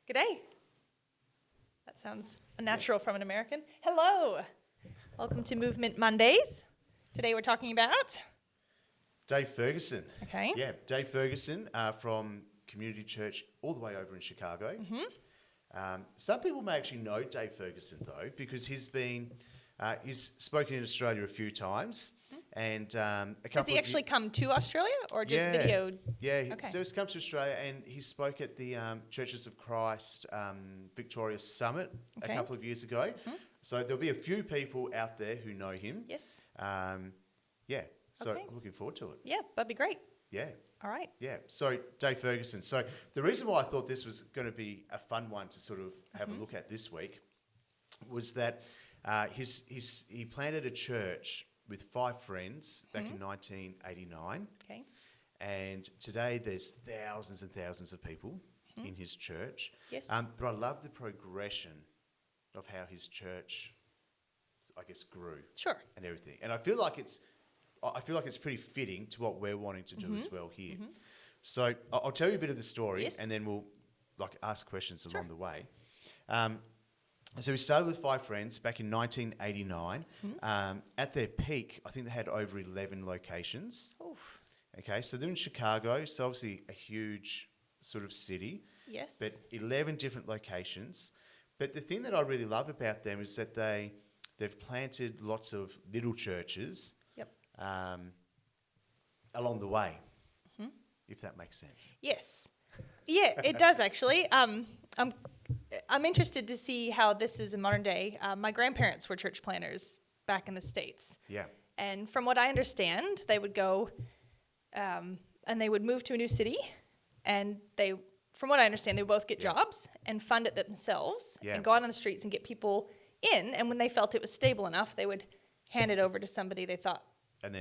G'day. That sounds natural from an American. Hello. Welcome to Movement Mondays. Today we're talking about... Dave Ferguson. Okay. Yeah, Dave Ferguson from Community Church all the way over in Chicago. Mm-hmm. Some people may actually know Dave Ferguson though, because he's spoken in Australia a few times. And a couple Has he actually come to Australia or just videoed? Yeah, Okay. So he's come to Australia and he spoke at the Churches of Christ Victoria Summit a couple of years ago. Mm-hmm. So there'll be a few people out there who know him. Yes. So I'm looking forward to it. Yeah, that'd be great. Yeah. All right. Yeah. So Dave Ferguson. So the reason why I thought this was going to be a fun one to sort of have a look at this week was that he planted a church with 5 friends back in 1989. Okay. And today there's thousands and thousands of people in his church. Yes. But I love the progression of how his church, I guess, grew. Sure. And everything. And I feel like it's pretty fitting to what we're wanting to do as well here. Mm-hmm. So I'll tell you a bit of the story, and then we'll ask questions along the way. So we started with 5 friends back in 1989. At their peak, I think they had over 11 locations. Oof. Okay, so they're in Chicago, so obviously a huge sort of city. Yes. But 11 different locations. But the thing that I really love about them is that they've planted lots of little churches along the way, if that makes sense. Yes. Yeah, it does actually. I'm interested to see how this is in modern day. My grandparents were church planners back in the States. Yeah. And from what I understand, they would go and they would move to a new city, and from what I understand, they would both get jobs and fund it themselves and go out on the streets and get people in. And when they felt it was stable enough, they would hand it over to somebody they thought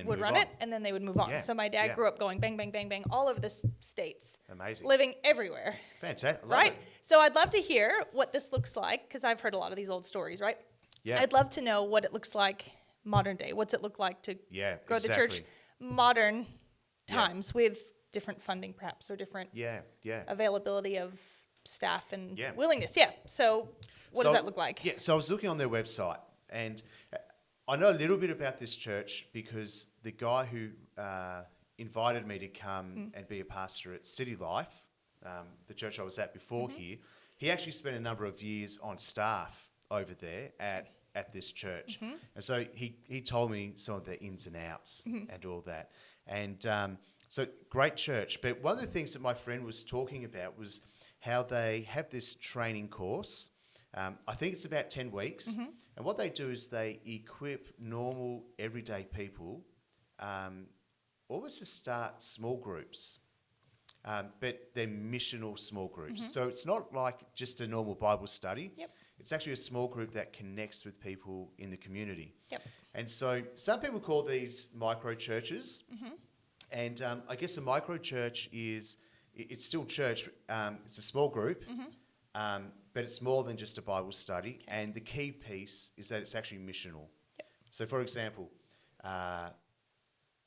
would run it, and then they would move on. Yeah. So my dad grew up going bang, bang, bang, bang, all over the states. Amazing. Living everywhere. Fantastic. Right? So I'd love to hear what this looks like, because I've heard a lot of these old stories, right? Yeah. I'd love to know what it looks like modern day. What's it look like to grow the church modern times with different funding perhaps, or different availability of staff and willingness. Yeah. So what does that look like? Yeah. So I was looking on their website, and I know a little bit about this church because the guy who invited me to come and be a pastor at City Life, the church I was at before here, he actually spent a number of years on staff over there at this church. And so he told me some of the ins and outs and all that. And so great church. But one of the things that my friend was talking about was how they have this training course. I think it's about 10 weeks. And what they do is they equip normal, everyday people almost to start small groups. But they're missional small groups. So it's not like just a normal Bible study. Yep. It's actually a small group that connects with people in the community. Yep. And so some people call these micro churches. And I guess a micro church it's still church. It's a small group. But it's more than just a Bible study. Okay. And the key piece is that it's actually missional. Yep. So, for example, I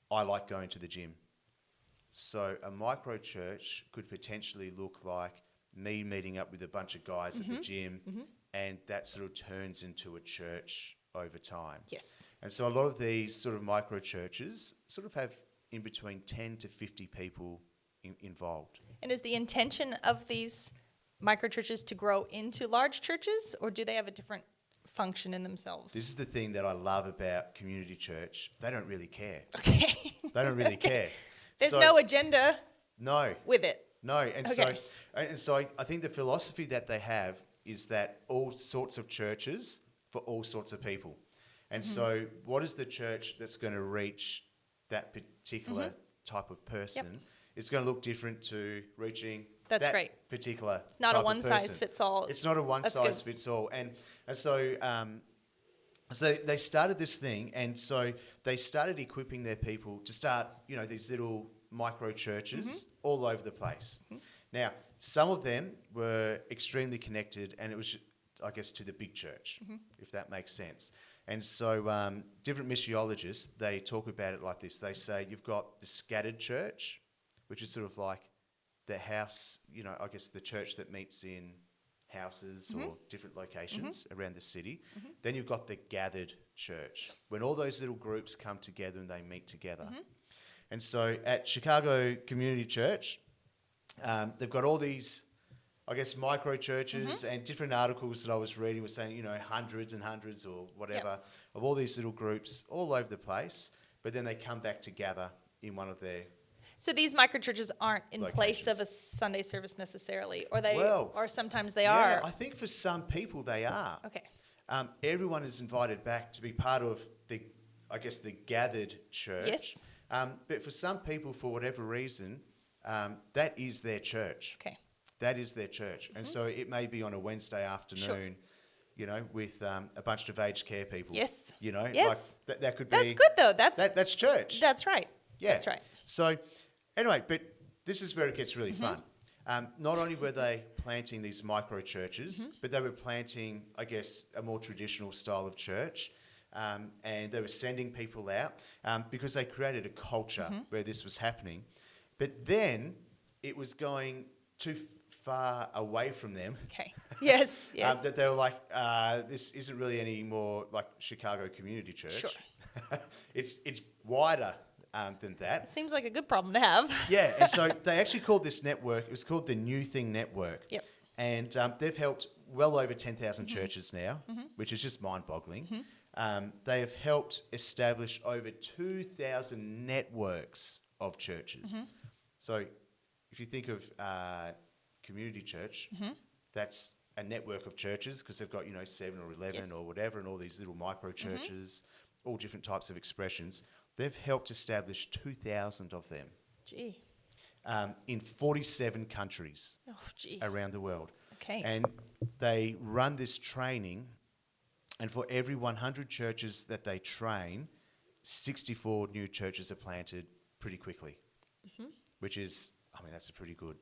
like going to the gym. So a micro church could potentially look like me meeting up with a bunch of guys at the gym, and that sort of turns into a church over time. Yes. And so a lot of these sort of micro churches sort of have in between 10 to 50 people involved. And is the intention of these micro churches to grow into large churches, or do they have a different function in themselves? This is the thing that I love about community church. They don't really care. Okay. They don't really care. There's no agenda. No. With it. No, and so I think the philosophy that they have is that all sorts of churches for all sorts of people. And so what is the church that's going to reach that particular type of person is going to look different to reaching that particular It's not type a one-size-fits-all. It's not a one-size-fits-all. And so they started this thing, and so they started equipping their people to start, these little micro churches all over the place. Now, some of them were extremely connected, and it was, I guess, to the big church, if that makes sense. And so different missiologists, they talk about it like this. They say you've got the scattered church, which is sort of like the house, I guess the church that meets in houses or different locations around the city. Then you've got the gathered church, when all those little groups come together and they meet together. And so at Chicago Community Church, they've got all these, I guess, micro churches, and different articles that I was reading were saying, you know, hundreds and hundreds or whatever of all these little groups all over the place, but then they come back to gather in one of their... So these micro churches aren't in place of a Sunday service necessarily, or or sometimes they are. I think for some people they are. Okay. Everyone is invited back to be part of the gathered church. Yes. But for some people, for whatever reason, that is their church. Okay. That is their church. And so it may be on a Wednesday afternoon, you know, with a bunch of aged care people. Yes. You know, yes. like that could be... That's good, though. That's church. That's right. Yeah. That's right. So, anyway, but this is where it gets really fun. Not only were they planting these micro churches, but they were planting, I guess, a more traditional style of church. And they were sending people out because they created a culture where this was happening. But then it was going too far away from them. Okay. Yes, yes. That they were like, this isn't really any more like Chicago Community Church. Sure. It's wider than that. It seems like a good problem to have. Yeah, and so they actually called this network, it was called the New Thing Network. Yep. And they've helped well over 10,000 churches now, which is just mind-boggling. They have helped establish over 2,000 networks of churches. So if you think of community church, that's a network of churches because they've got, you know, 7 or 11 or whatever, and all these little micro churches, all different types of expressions. They've helped establish 2,000 of them. Gee. In 47 countries around the world. Okay. And they run this training, and for every 100 churches that they train, 64 new churches are planted pretty quickly, which is, I mean, that's a pretty good...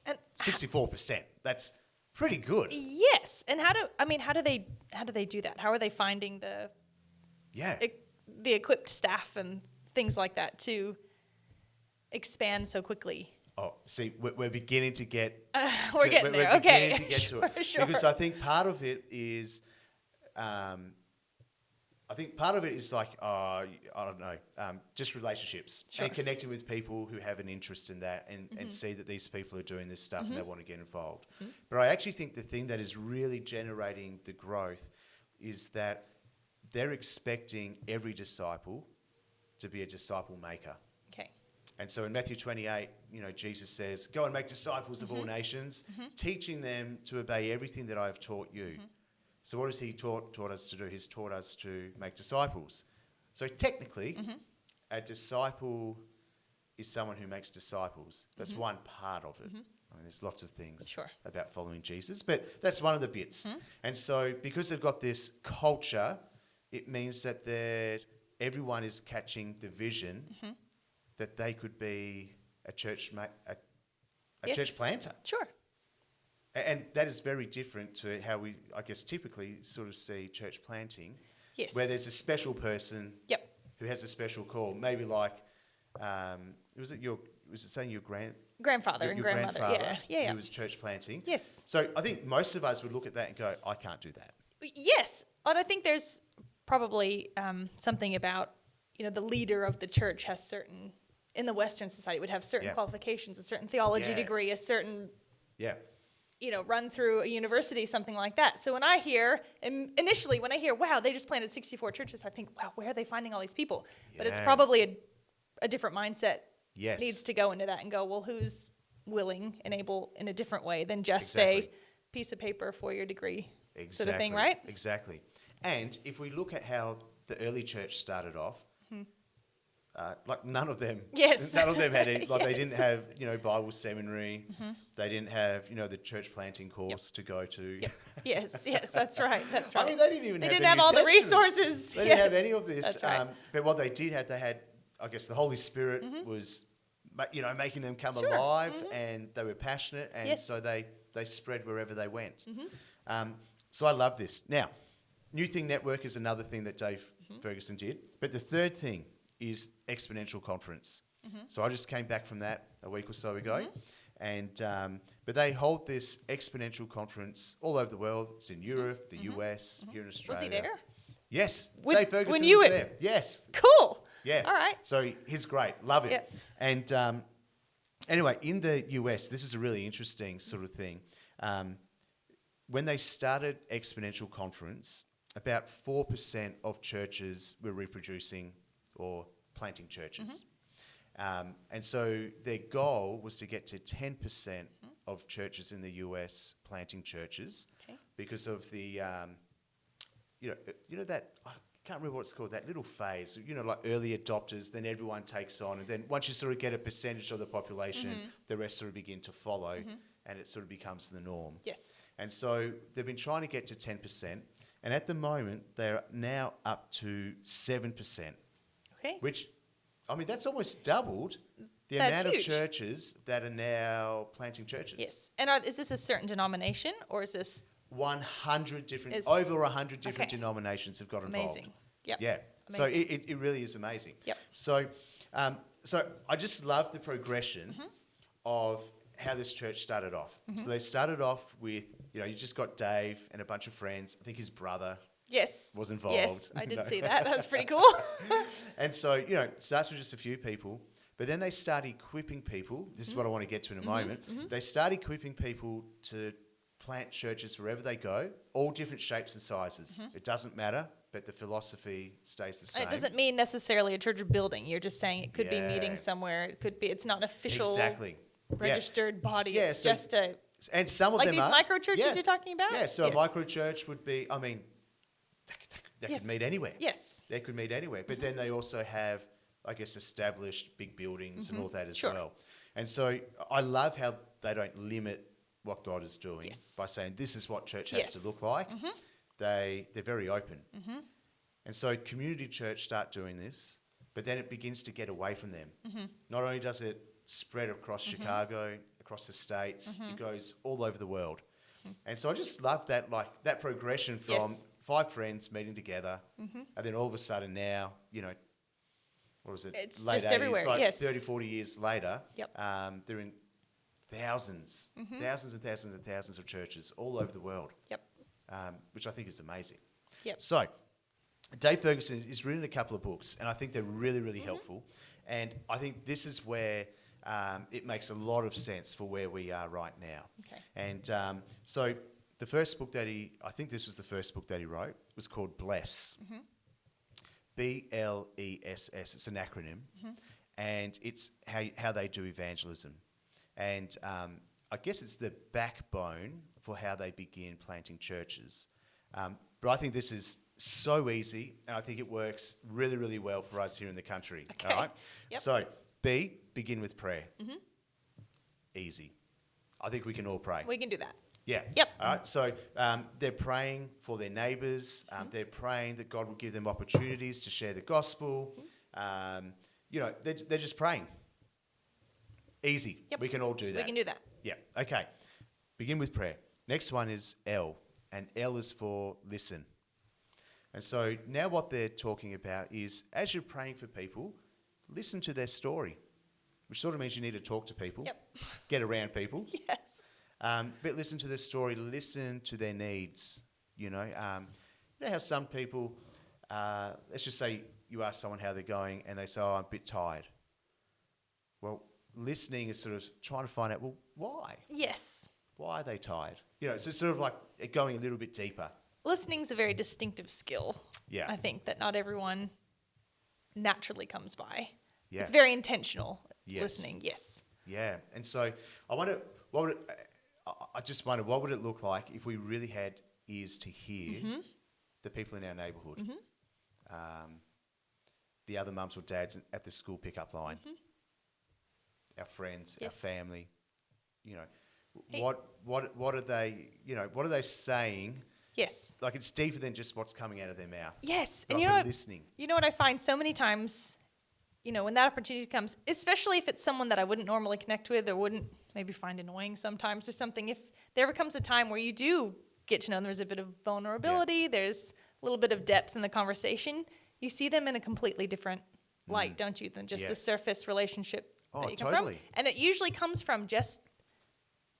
And 64%. That's pretty good. Yes. And how do they do that? How are they finding the equipped staff and things like that to expand so quickly? Oh, see, we're beginning to get... we're getting there. We're Okay. beginning to get to it. Sure. Because I think part of it is... like, I don't know, just relationships and connecting with people who have an interest in that and see that these people are doing this stuff and they want to get involved. But I actually think the thing that is really generating the growth is that they're expecting every disciple to be a disciple maker. Okay. And so in Matthew 28, you know, Jesus says, go and make disciples of all nations, teaching them to obey everything that I have taught you. So what has he taught us to do? He's taught us to make disciples. So technically, a disciple is someone who makes disciples. That's one part of it. I mean, there's lots of things about following Jesus, but that's one of the bits. And so because they've got this culture, it means that everyone is catching the vision that they could be a church church planter. Sure. And that is very different to how we, I guess, typically sort of see church planting. Yes. Where there's a special person who has a special call. Maybe like, was it saying your grandfather and grandmother? Yeah. Who was church planting. Yes. So I think most of us would look at that and go, I can't do that. Yes. And I think there's probably something about, you know, the leader of the church has certain, in the Western society, would have certain qualifications, a certain theology degree, a certain... you know, run through a university, something like that. So when I hear, wow, they just planted 64 churches, I think, wow, where are they finding all these people? But it's probably a different mindset needs to go into that and go, well, who's willing and able in a different way than just a piece of paper for your degree sort of thing, right? Exactly. And if we look at how the early church started off, like none of them had any, like they didn't have, you know, Bible seminary. They didn't have, you know, the church planting course to go to. Yes, that's right. I mean, they didn't even have all the resources. They didn't have any of this. That's right. But what they did have, they had, I guess, the Holy Spirit was, you know, making them come alive, and they were passionate, and so they spread wherever they went. So I love this. Now, New Thing Network is another thing that Dave Ferguson did. But the third thing is Exponential Conference. So I just came back from that a week or so ago. And but they hold this exponential conference all over the world. It's in Europe, the US, here in Australia. Was he there? Yes, With- Dave Ferguson when you was were- there. Yes, Cool. yeah. All right. So he's great. Love it. Yeah. And anyway, in the US, this is a really interesting sort of thing. When they started Exponential Conference, about 4% of churches were reproducing or planting churches. And so their goal was to get to 10% of churches in the US planting churches because of the, you know that, I can't remember what it's called, that little phase, like early adopters, then everyone takes on, and then once you sort of get a percentage of the population, the rest sort of begin to follow, and it sort of becomes the norm. Yes. And so they've been trying to get to 10%, and at the moment they're now up to 7%. Okay. Which, I mean, that's almost doubled the That's amount huge. of churches that are now planting churches. Yes. And is this a certain denomination, or is this 100 different, Is- over 100 different Okay. denominations have got involved. amazing? Yep. Yeah. So Amazing. it really is amazing. Yep. So, so I just love the progression of how this church started off. So they started off with, you just got Dave and a bunch of friends. I think his brother Yes. was involved. Yes, I did No. see that. That was pretty cool. And so, it starts with just a few people, but then they start equipping people. This is what I want to get to in a moment. They start equipping people to plant churches wherever they go, all different shapes and sizes. It doesn't matter, but the philosophy stays the same. And it doesn't mean necessarily a church building. You're just saying it could be Yeah. meeting somewhere. It could be. It's not an official Exactly. registered body. Yeah, It's so- just a And some of like them these are. micro churches Yeah. you're talking about. Yeah, so Yes. a micro church would be, I mean, they Yes. could meet anywhere. Yes. They could meet anywhere. But then they also have, I guess, established big buildings and all that as Sure. well. And so I love how they don't limit what God is doing Yes. by saying this is what church has to Yes. look like. They're very open. And so community church start doing this, but then it begins to get away from them. Not only does it spread across Chicago, across the States, it goes all over the world. And so I just love that, like that progression from Yes. 5 friends meeting together, and then all of a sudden now, what was it? It's Late just 80s, everywhere, like yes. 30, 40 years later, Yep. they're in thousands and thousands and thousands of churches all over the world, Yep. which I think is amazing. Yep. So, Dave Ferguson has written a couple of books, and I think they're really, really helpful. And I think this is where it makes a lot of sense for where we are right now. Okay. And so the first book I think this was the first book that he wrote, was called Bless. BLESS. It's an acronym. And it's how they do evangelism. And I guess it's the backbone for how they begin planting churches. But I think this is so easy, and I think it works really, really well for us here in the country. Okay. All right? Yep. So, B, begin with prayer. Easy. I think we can all pray. We can do that. Yeah. Yep. All right. So they're praying for their neighbours. They're praying that God will give them opportunities to share the gospel. They're just praying. Easy. Yep. We can all do that. We can do that. Yeah. Okay. Begin with prayer. Next one is L, and L is for listen. And so now what they're talking about is, as you're praying for people, listen to their story, which sort of means you need to talk to people, Yep. get around people. Yes. But listen to their story, listen to their needs. You know how some people, let's just say you ask someone how they're going and they say, oh, I'm a bit tired. Well, listening is sort of trying to find out, well, why? Yes. Why are they tired? So it's sort of like going a little bit deeper. Listening's a very distinctive skill. Yeah. I think that not everyone naturally comes by. Yeah. It's very intentional. Yes. Listening. Yes. Yeah. And so I just wonder, what would it look like if we really had ears to hear the people in our neighbourhood, the other mums or dads at the school pickup line, our friends, Yes. our family, Hey. what are they, what are they saying? Yes. Like, it's deeper than just what's coming out of their mouth. Yes. Like, And we're listening. you know what I find so many times, when that opportunity comes, especially if it's someone that I wouldn't normally connect with or wouldn't maybe find annoying sometimes or something, if there ever comes a time where you do get to know them, there's a bit of vulnerability, there's a little bit of depth in the conversation, you see them in a completely different light, don't you, than just the Yes. surface relationship Oh, that you come totally. from. And it usually comes from just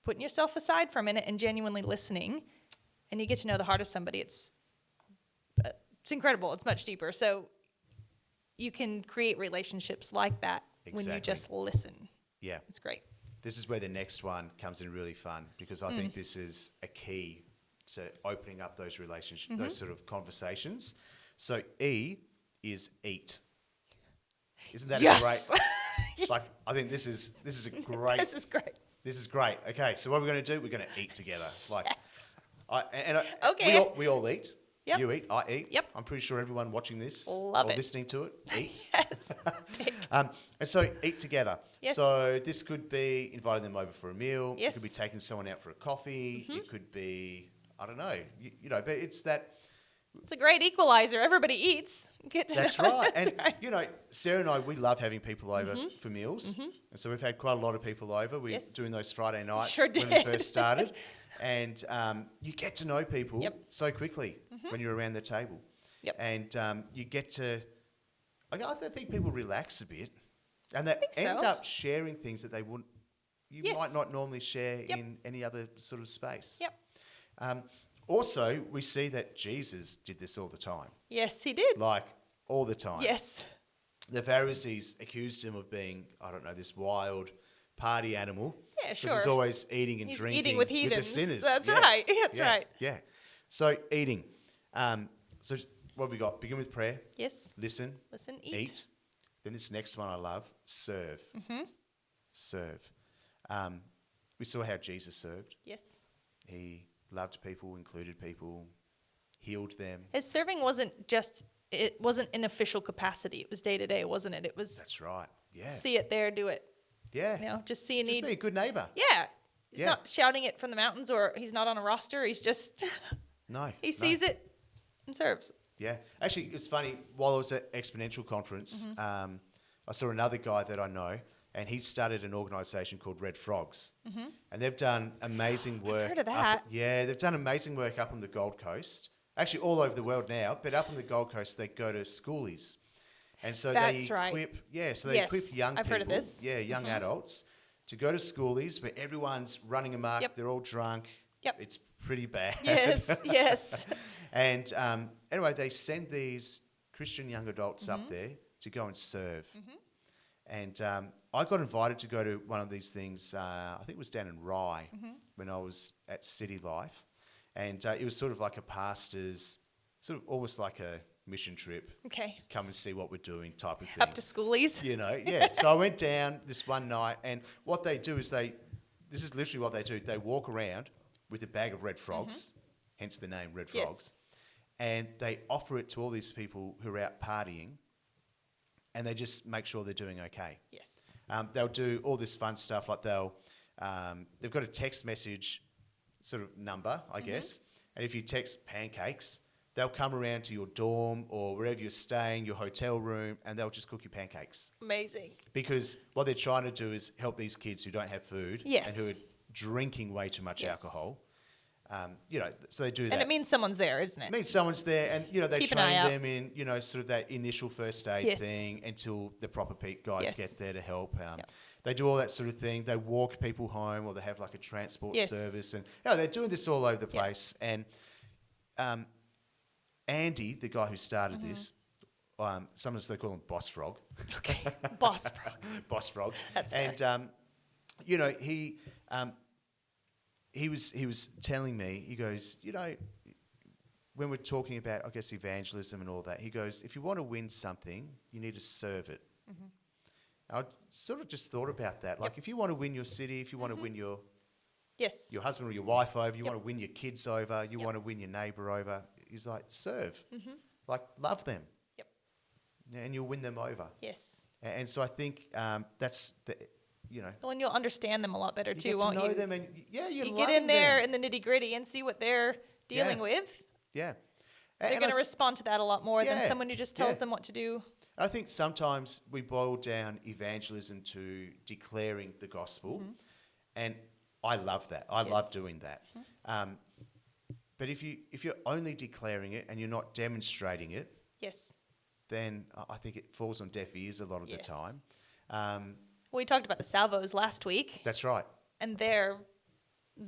putting yourself aside for a minute and genuinely listening, and you get to know the heart of somebody. It's incredible. It's much deeper. So you can create relationships like that when you just listen. Yeah. It's great. This is where the next one comes in really fun, because I think this is a key to opening up those relationships, those sort of conversations. So E is eat. Isn't that a great? Like, I think this is a great. This is great. This is great. Okay, so what we're going to do? We're going to eat together. Like, Yes. Okay. We all eat. Yep. You eat. I eat. Yep. I'm pretty sure everyone watching this Love or it. listening to it eats. Yes. And so eat together. Yes. So this could be inviting them over for a meal. Yes. It could be taking someone out for a coffee. It could be, I don't know, you know, but it's that. It's a great equalizer. Everybody eats. That's right. You know, Sarah and I, we love having people over for meals. And so we've had quite a lot of people over. We're doing those Friday nights Sure when we first started. And you get to know people so quickly when you're around the table. Yep. And you get to, I think people relax a bit. And they end so. up sharing things that they wouldn't, might not normally share in any other sort of space. Yep. Also, we see that Jesus did this all the time. Yes, he did. Like, all the time. Yes. The Pharisees accused him of being, I don't know, this wild party animal. Yeah, sure. Because he's always eating and He's drinking eating with heathens. the sinners. That's right. That's right. Yeah. So, eating. So, what have we got? Begin with prayer. Yes. Listen. Listen, eat. Then this next one I love, serve. Serve. We saw how Jesus served. Yes. He loved people, included people, healed them. His serving wasn't an official capacity. It was day to day, wasn't it? It was. That's right. Yeah. See it there, do it. Yeah. You know, just see a need. Just be a good neighbour. Yeah. He's not shouting it from the mountains, or he's not on a roster. He's just. No. He sees it and serves. Yeah. Actually, it's funny. While I was at Exponential Conference, I saw another guy that I know, and he started an organisation called Red Frogs. And they've done amazing work. I've heard of that. They've done amazing work up on the Gold Coast. Actually, all over the world now, but up on the Gold Coast, they go to schoolies. And so they equip young people. I've heard of this. Yeah, young adults to go to schoolies where everyone's running amok, they're all drunk. Yep. It's pretty bad. Yes, yes. And anyway, they send these Christian young adults up there to go and serve. And I got invited to go to one of these things, I think it was down in Rye when I was at City Life. And it was sort of like a pastor's, sort of almost like a mission trip. Okay. Come and see what we're doing type of thing. Up to schoolies. You know, yeah. So I went down this one night, and what they do is this is literally what they do. They walk around with a bag of red frogs, hence the name Red Frogs. And they offer it to all these people who are out partying, and they just make sure they're doing okay. Yes. They'll do all this fun stuff, like they've got a text message sort of number, I guess, and if you text pancakes, they'll come around to your dorm or wherever you're staying, your hotel room, and they'll just cook you pancakes. Amazing. Because what they're trying to do is help these kids who don't have food and who are drinking way too much alcohol. You know, so they do that. And it means someone's there, isn't it? It means someone's there, and you know they Keep an train eye out. them in, you know, sort of that initial first aid thing until the proper guys get there to help. They do all that sort of thing. They walk people home, or they have like a transport service, and you know, they're doing this all over the place. And Andy, the guy who started this, sometimes they call him Boss Frog. Okay, Boss Frog. Boss Frog. That's fair. And you know, he was telling me, he goes, you know, when we're talking about, I guess, evangelism and all that, he goes, if you want to win something, you need to serve it. I sort of just thought about that. Like, if you want to win your city, if you want to win your husband or your wife over, you want to win your kids over, you want to win your neighbour over, he's like, serve. Like, love them. And you'll win them over. Yes. And so I think that's the... You know, well, and you'll understand them a lot better too, won't you? You get to know them, and you get in there in the nitty gritty and see what they're dealing with. Yeah, they're going to respond to that a lot more than someone who just tells them what to do. I think sometimes we boil down evangelism to declaring the gospel, and I love that. I love doing that. But if you're only declaring it and you're not demonstrating it, then I think it falls on deaf ears a lot of the time. We talked about the salvos last week. That's right. And they're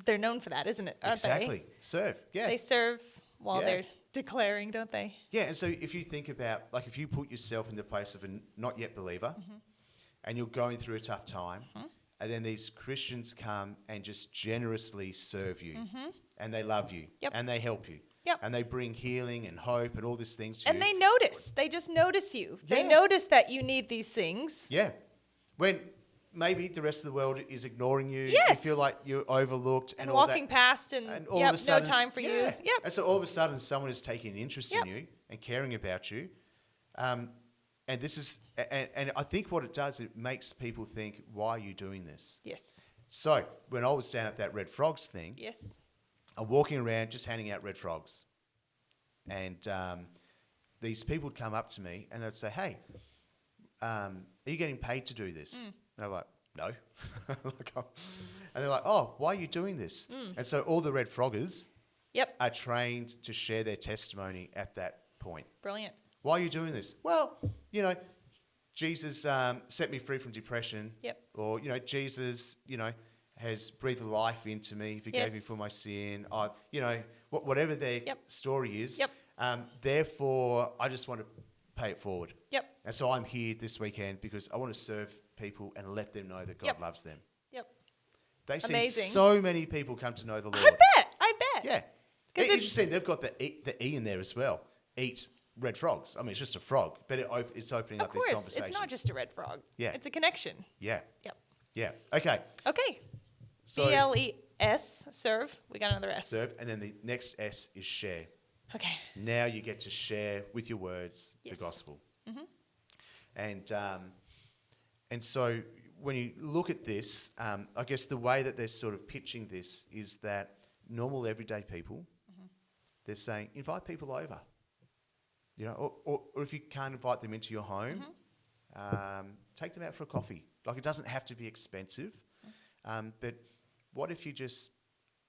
they're known for that, isn't it? Aren't Exactly. Serve. Yeah. They serve while Yeah. they're declaring, don't they? Yeah. And so if you think about, like, if you put yourself in the place of a not yet believer and you're going through a tough time, and then these Christians come and just generously serve you, and they love you, and they help you, and they bring healing and hope and all these things to you. And they notice. They just notice you. Yeah. They notice that you need these things. Yeah. When maybe the rest of the world is ignoring you, Yes. you feel like you're overlooked and all walking that. past and all of a no sudden, time for you. Yep. And so all of a sudden someone is taking an interest in you and caring about you. And this is, and I think what it does, it makes people think, why are you doing this? Yes. So when I was down at that Red Frogs thing, Yes. I'm walking around just handing out Red Frogs. And these people would come up to me and they'd say, hey, are you getting paid to do this? And I'm like, no. And they're like, oh, why are you doing this? And so all the Red Froggers are trained to share their testimony at that point. Brilliant. Why are you doing this? Well, you know, Jesus set me free from depression. Yep. Or, you know, Jesus, you know, has breathed life into me, forgave me for my sin. I, you know, whatever their story is. Therefore, I just want to pay it forward. And so I'm here this weekend because I want to serve people and let them know that God loves them. They see so many people come to know the Lord. I bet. Yeah. It's interesting, they've got the E in there as well. Eat red frogs. I mean, it's just a frog, but it's opening up these conversations. It's not just a red frog. Yeah. It's a connection. Yeah. Yep. Yeah. Okay. Okay. So BLES, serve. We got another S. Serve, and then the next S is share. Okay. Now you get to share with your words the gospel. And so when you look at this, I guess the way that they're sort of pitching this is that normal everyday people, they're saying, invite people over. You know, or if you can't invite them into your home, take them out for a coffee. Like, it doesn't have to be expensive. But what if you just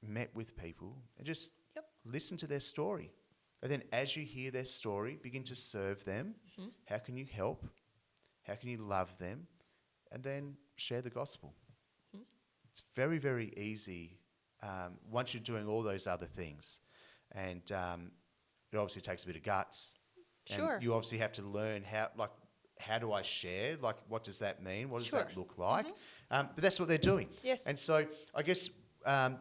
met with people and just listen to their story? And then as you hear their story, begin to serve them. How can you help? How can you love them? And then share the gospel. It's very, very easy once you're doing all those other things. And it obviously takes a bit of guts. Sure. And you obviously have to learn how do I share? Like, what does that mean? What does that look like? But that's what they're doing. Yes. And so I guess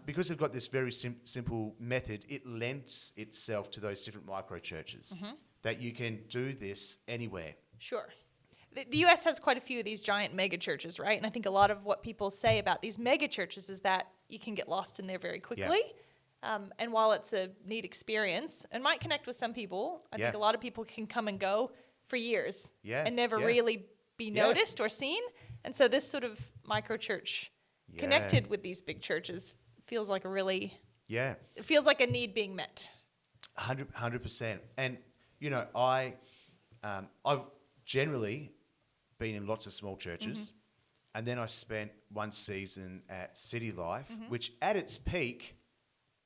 because they've got this very simple method, it lends itself to those different micro churches that you can do this anywhere. Sure. The U.S. has quite a few of these giant mega churches, right? And I think a lot of what people say about these mega churches is that you can get lost in there very quickly. And while it's a neat experience and might connect with some people, I think a lot of people can come and go for years and never really be noticed or seen. And so this sort of micro church connected with these big churches feels like a really, it feels like a need being met. 100%. And, you know, I've generally been in lots of small churches, and then I spent one season at City Life, which at its peak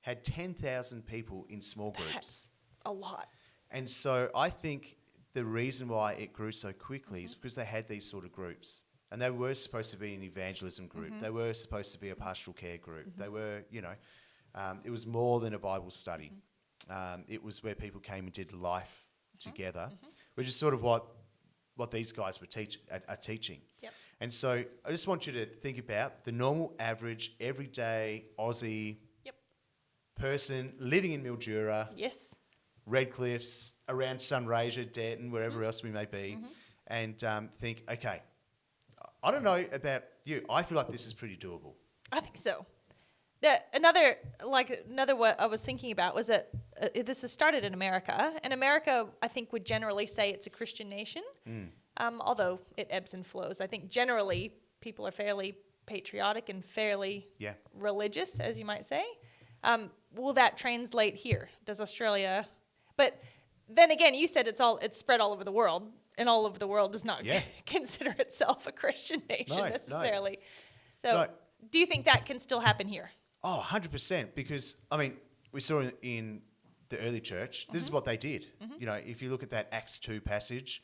had 10,000 people in small groups. That's a lot. And so I think the reason why it grew so quickly is because they had these sort of groups. And they were supposed to be an evangelism group. They were supposed to be a pastoral care group. They were, you know, it was more than a Bible study. It was where people came and did life together, which is sort of what these guys are teaching. And so I just want you to think about the normal, average, everyday Aussie person living in Mildura, Redcliffs, around Sunraysia, Denton, wherever else we may be, and think, okay, I don't know about you. I feel like this is pretty doable. I think so. Another what I was thinking about was that this has started in America, and America, I think, would generally say it's a Christian nation, although it ebbs and flows. I think generally people are fairly patriotic and fairly religious, as you might say. Will that translate here? Does Australia? But then again, you said it's spread all over the world, and all over the world does not consider itself a Christian nation necessarily. So do you think that can still happen here? Oh, 100%. Because, I mean, we saw in the early church, this is what they did. You know, if you look at that Acts 2 passage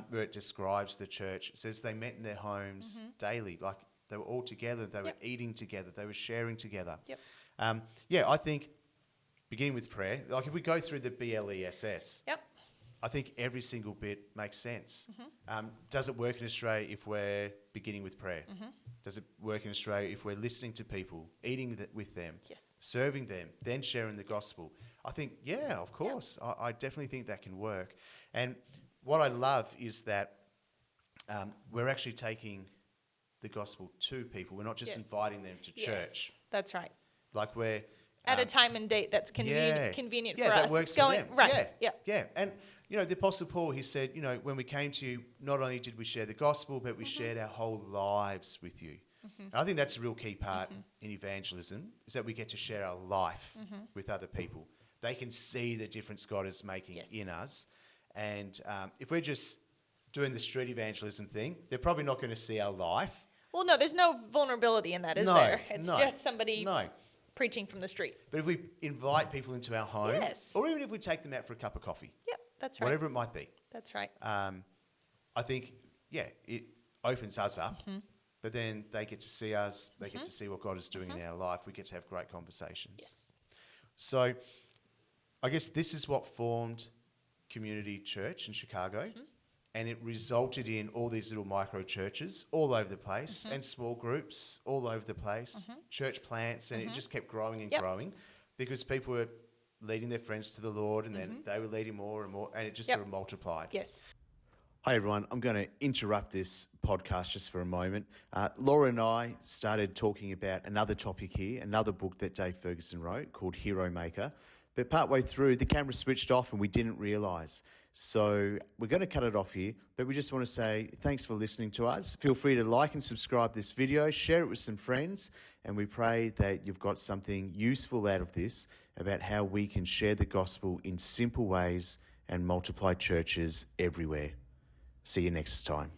where it describes the church, it says they met in their homes daily. Like, they were all together. They were eating together. They were sharing together. I think beginning with prayer, like if we go through the BLESS, Yep. I think every single bit makes sense. Does it work in Australia if we're beginning with prayer? Does it work in Australia if we're listening to people, eating with them, Yes. serving them, then sharing the gospel? I think, yeah, of course. Yep. I definitely think that can work. And what I love is that we're actually taking the gospel to people. We're not just inviting them to church. Yes, that's right. Like we're... At a time and date that's convenient for us. Yeah, that works for them. Right. Yeah. And, the Apostle Paul, he said, when we came to you, not only did we share the gospel, but we shared our whole lives with you. And I think that's a real key part in evangelism, is that we get to share our life with other people. They can see the difference God is making in us. And if we're just doing the street evangelism thing, they're probably not going to see our life. Well, no, there's no vulnerability in that, is there? It's just somebody preaching from the street. But if we invite people into our home, or even if we take them out for a cup of coffee, that's right. Whatever it might be. That's right. I think, it opens us up, but then they get to see us, they get to see what God is doing in our life. We get to have great conversations. Yes. So I guess this is what formed Community Church in Chicago, and it resulted in all these little micro churches all over the place, and small groups all over the place, church plants, and it just kept growing and growing because people were leading their friends to the Lord, and then they were leading more and more, and it just sort of multiplied. Yes. Hi everyone, I'm going to interrupt this podcast just for a moment. Laura and I started talking about another topic here, another book that Dave Ferguson wrote called Hero Maker, but partway through the camera switched off and we didn't realise. So we're going to cut it off here, but we just want to say thanks for listening to us. Feel free to like and subscribe this video, share it with some friends, and we pray that you've got something useful out of this about how we can share the gospel in simple ways and multiply churches everywhere. See you next time.